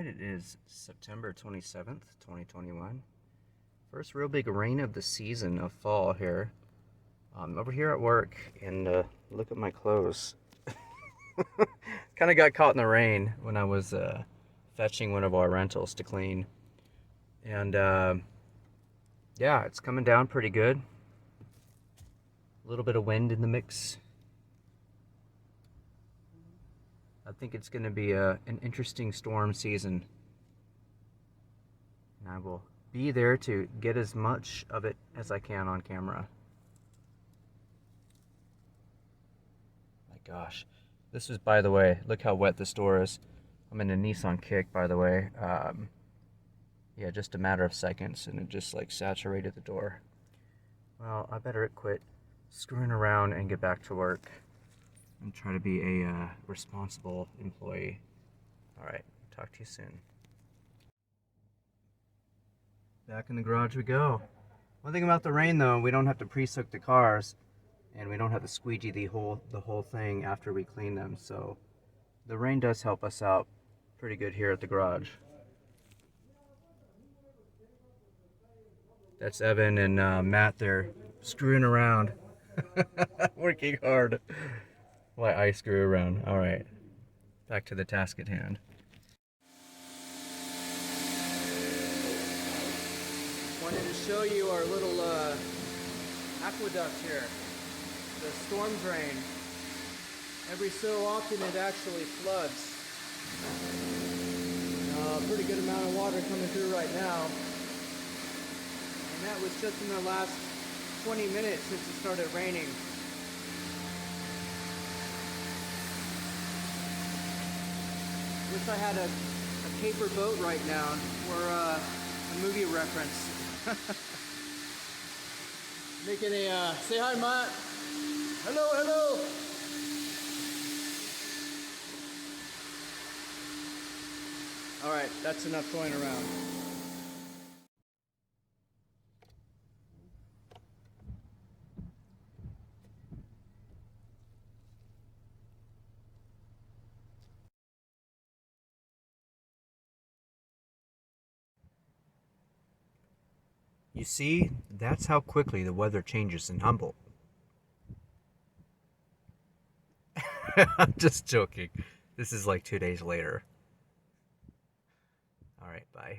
Alright, it is September 27th, 2021. First real big rain of the season of fall here. Over here at work, and look at my clothes. Kind of got caught in the rain when I was fetching one of our rentals to clean. And yeah, it's coming down pretty good. A little bit of wind in the mix. I think it's going to be an interesting storm season. And I will be there to get as much of it as I can on camera. My gosh. This is, by the way, look how wet this door is. I'm in a Nissan Kick, by the way. Yeah, just a matter of seconds, and it just like saturated the door. Well, I better quit screwing around and get back to work and try to be a responsible employee. All right, talk to you soon. Back in the garage we go. One thing about the rain, though, we don't have to pre-soak the cars, and we don't have to squeegee the whole thing after we clean them. So the rain does help us out pretty good here at the garage. That's Evan and Matt there screwing around, working hard while I screw around. All right, back to the task at hand. Wanted to show you our little aqueduct here, the storm drain. Every so often it actually floods. Pretty good amount of water coming through right now. And that was just in the last 20 minutes since it started raining. Wish I had a paper boat right now for a movie reference. Making a, say hi, Matt. Hello, hello. All right, that's enough going around. You see, that's how quickly the weather changes in Humboldt. I'm just joking. This is like 2 days later. All right, bye.